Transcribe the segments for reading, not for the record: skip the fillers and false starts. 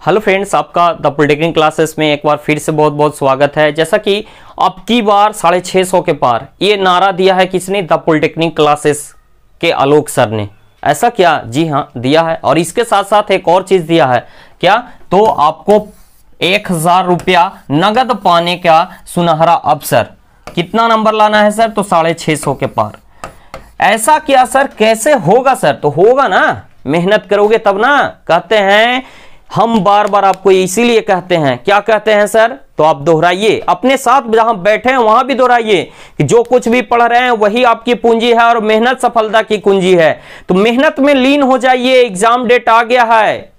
Hello friends, आपका the polytechnic classes में एक बार फिर से बहुत बहुत स्वागत है। जैसा कि अब की बार 650 के पार ये नारा दिया है किसने? द पॉलिटेक्निक क्लासेस के आलोक सर ने। ऐसा क्या? जी हाँ, दिया है। और इसके साथ साथ एक और चीज दिया है। क्या? तो आपको 1000 रुपया नगद पाने का सुनहरा अवसर। कितना नंबर लाना है सर? तो 650 के पार। ऐसा क्या सर? कैसे होगा सर? तो होगा ना, मेहनत करोगे तब ना। कहते हैं हम बार बार आपको इसीलिए कहते हैं। क्या कहते हैं सर? तो आप दोहराइए, अपने साथ जहां बैठे हैं वहां भी दोहराइए कि जो कुछ भी पढ़ रहे हैं वही आपकी पूंजी है और मेहनत सफलता की कुंजी है। तो मेहनत में लीन हो जाइए। एग्जाम डेट आ गया है।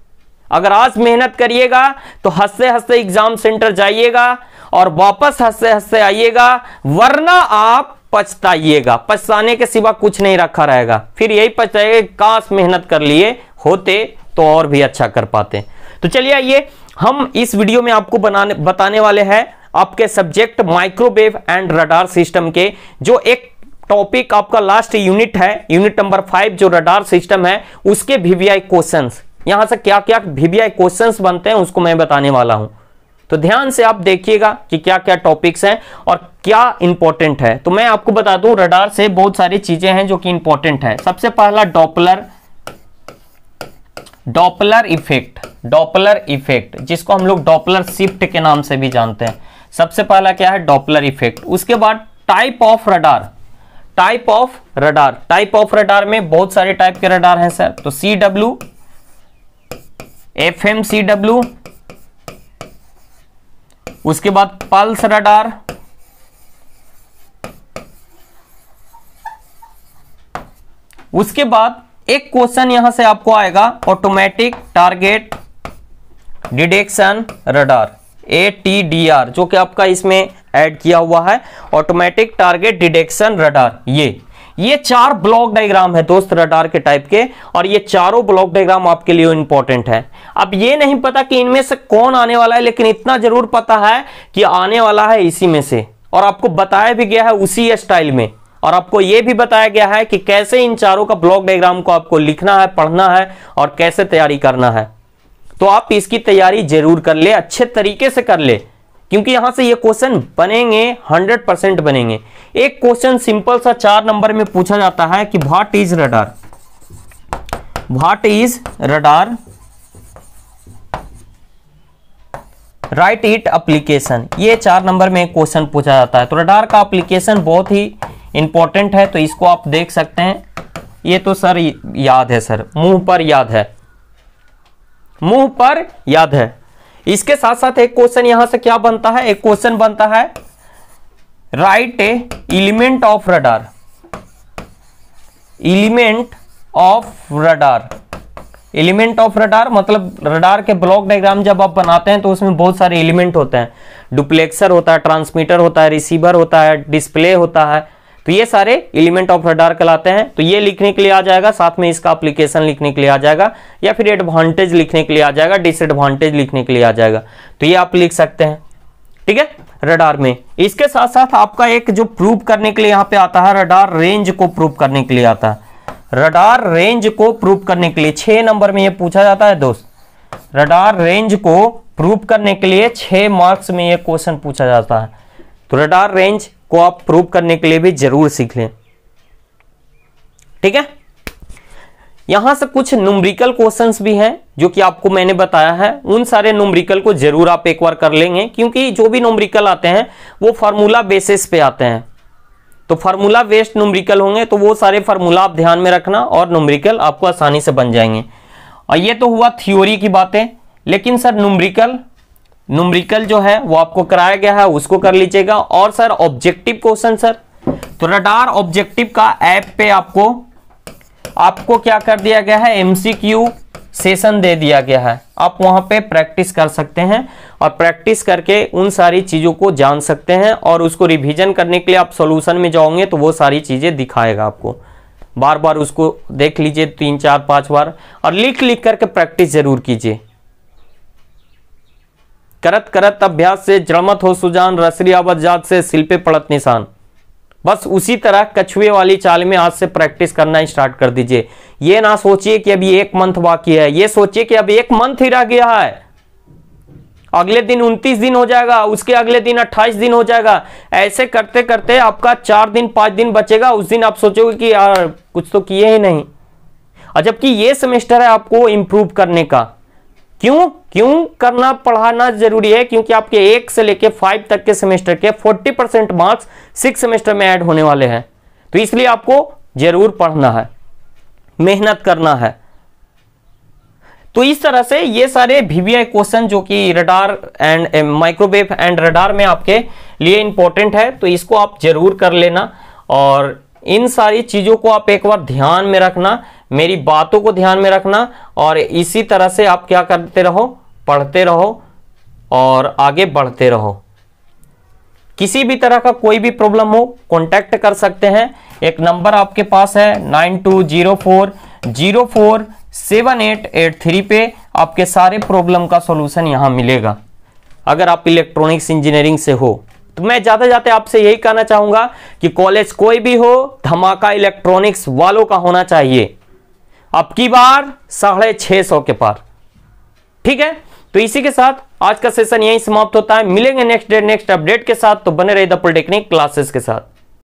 अगर आज मेहनत करिएगा तो हंसते हंसते एग्जाम सेंटर जाइएगा और वापस हंसते हंसते आइएगा, वरना आप पछताइएगा। पछताने के सिवा कुछ नहीं रखा रहेगा। फिर यही पछताइएगा, काश मेहनत कर लिए होते तो और भी अच्छा कर पाते। तो चलिए आइए, हम इस वीडियो में आपको बताने वाले हैं आपके subject microwave and radar system के जो एक टॉपिक आपका लास्ट यूनिट है, यूनिट नंबर 5 जो रडार सिस्टम है, उसके वीवीआई क्वेश्चंस। यहां से क्या क्या वीवीआई क्वेश्चंस बनते हैं उसको मैं बताने वाला हूं। तो ध्यान से आप देखिएगा कि क्या क्या टॉपिक्स हैं और क्या इंपॉर्टेंट है। तो मैं आपको बता दूं, रडार से बहुत सारी चीजें हैं जो कि इंपॉर्टेंट है। सबसे पहला डॉपलर इफेक्ट, जिसको हम लोग डॉपलर शिफ्ट के नाम से भी जानते हैं। सबसे पहला क्या है? Doppler effect. उसके बाद टाइप ऑफ रडार में बहुत सारे टाइप के रडार हैं सर। तो CW, FMCW, उसके बाद पल्स रडार, उसके बाद एक क्वेश्चन यहां से आपको आएगा automatic target detection radar, ATDR, जो कि आपका इसमें ऐड किया हुआ है, ऑटोमेटिक टारगेट डिटेक्शन रडार। ये 4 ब्लॉक डायग्राम है दोस्त रडार के टाइप के, और ये चारों ब्लॉक डायग्राम आपके लिए इंपॉर्टेंट है। अब ये नहीं पता कि इनमें से कौन आने वाला है, लेकिन इतना जरूर पता है कि आने वाला है इसी में से, और आपको बताया भी गया है उसी स्टाइल में। और आपको यह भी बताया गया है कि कैसे इन चारों का ब्लॉक डायग्राम को आपको लिखना है, पढ़ना है और कैसे तैयारी करना है। तो आप इसकी तैयारी जरूर कर ले, अच्छे तरीके से कर ले, क्योंकि यहां से ये क्वेश्चन बनेंगे, 100% बनेंगे। एक क्वेश्चन सिंपल सा 4 नंबर में पूछा जाता है कि what is radar, right it application. ये 4 नंबर में एक क्वेश्चन पूछा जाता है। तो रडार का एप्लीकेशन बहुत ही इंपॉर्टेंट है, तो इसको आप देख सकते हैं। ये तो सर याद है सर, मुंह पर याद है। इसके साथ साथ एक क्वेश्चन यहां से क्या बनता है? एक क्वेश्चन बनता है राइट एलिमेंट ऑफ रडार मतलब रडार के ब्लॉक डायग्राम जब आप बनाते हैं तो उसमें बहुत सारे एलिमेंट होते हैं। डुप्लेक्सर होता है, ट्रांसमीटर होता है, रिसीवर होता है, डिस्प्ले होता है। तो ये सारे एलिमेंट ऑफ रडार कहलाते हैं। तो ये लिखने के लिए आ जाएगा, साथ में इसका एप्लीकेशन लिखने के लिए आ जाएगा, या फिर एडवांटेज लिखने के लिए आ जाएगा, डिसएडवांटेज लिखने के लिए आ जाएगा। तो ये आप लिख सकते हैं, ठीक है, रडार में। इसके साथ साथ आपका एक जो प्रूव करने के लिए यहाँ पे आता है, रडार रेंज को प्रूव करने के लिए आता है। रडार रेंज को प्रूव करने के लिए 6 नंबर में ये पूछा जाता है दोस्त। रडार रेंज को प्रूव करने के लिए 6 मार्क्स में ये क्वेश्चन पूछा जाता है। तो रडार रेंज को आप प्रूव करने के लिए भी जरूर सीख लें, ठीक है। यहां से कुछ न्यूमेरिकल क्वेश्चंस भी हैं जो कि आपको मैंने बताया है। उन सारे न्यूमेरिकल को जरूर आप एक बार कर लेंगे, क्योंकि जो भी न्यूमेरिकल आते हैं वो फार्मूला बेसिस पे आते हैं। तो फार्मूला बेस्ड न्यूमेरिकल होंगे, तो वो सारे फार्मूला आप ध्यान में रखना और न्यूमेरिकल आपको आसानी से बन जाएंगे। और ये तो हुआ थ्योरी की बातें, लेकिन सर न्यूमेरिकल जो है वो आपको कराया गया है, उसको कर लीजिएगा। और सर ऑब्जेक्टिव क्वेश्चन सर, तो रडार ऑब्जेक्टिव का ऐप पे आपको क्या कर दिया गया है? MCQ सेशन दे दिया गया है। आप वहां पे प्रैक्टिस कर सकते हैं और प्रैक्टिस करके उन सारी चीजों को जान सकते हैं, और उसको रिवीजन करने के लिए आप सॉल्यूशन में जाओगे तो वो सारी चीजें दिखाएगा आपको। बार बार उसको देख लीजिए 3, 4, 5 बार, और लिख करके प्रैक्टिस जरूर कीजिए। करत अभ्यास से जड़मत हो सुजान, रसरी आवत जात से सिल पे पड़त निशान। बस उसी तरह कछुए वाली चाल में आज से प्रैक्टिस करना स्टार्ट कर दीजिए। ये ना सोचिए कि अभी 1 मंथ बाकी है, ये सोचिए कि अभी 1 मंथ ही रह गया है, अगले दिन 29 दिन हो जाएगा, उसके अगले दिन 28 दिन हो जाएगा। ऐसे करते करते आपका 4 दिन 5 दिन बचेगा। उस दिन आप सोचोगे कि यार कुछ तो किए ही नहीं। और जबकि ये सेमेस्टर है आपको इंप्रूव करने का। क्यों करना पढ़ाना जरूरी है? क्योंकि आपके 1 से लेके 5 तक के सेमेस्टर के 40% मार्क्स 6 सेमेस्टर में ऐड होने वाले हैं। तो इसलिए आपको जरूर पढ़ना है, मेहनत करना है। तो इस तरह से ये सारे VVI क्वेश्चन जो कि radar and microwave and radar में आपके लिए इंपॉर्टेंट है, तो इसको आप जरूर कर लेना। और इन सारी चीजों को आप एक बार ध्यान में रखना, मेरी बातों को ध्यान में रखना, और इसी तरह से आप क्या करते रहो, पढ़ते रहो और आगे बढ़ते रहो। किसी भी तरह का कोई भी प्रॉब्लम हो कांटेक्ट कर सकते हैं। एक नंबर आपके पास है 9204047883 पे आपके सारे प्रॉब्लम का सॉल्यूशन यहां मिलेगा। अगर आप इलेक्ट्रॉनिक्स इंजीनियरिंग से हो तो मैं जाते जाते आपसे यही कहना चाहूंगा कि कॉलेज कोई भी हो, धमाका इलेक्ट्रॉनिक्स वालों का होना चाहिए। अब की बार 650 के पार। ठीक है, तो इसी के साथ आज का सेशन यहीं समाप्त होता है। मिलेंगे नेक्स्ट डे नेक्स्ट अपडेट के साथ। तो बने रहिए द पॉलिटेक्निक क्लासेस के साथ।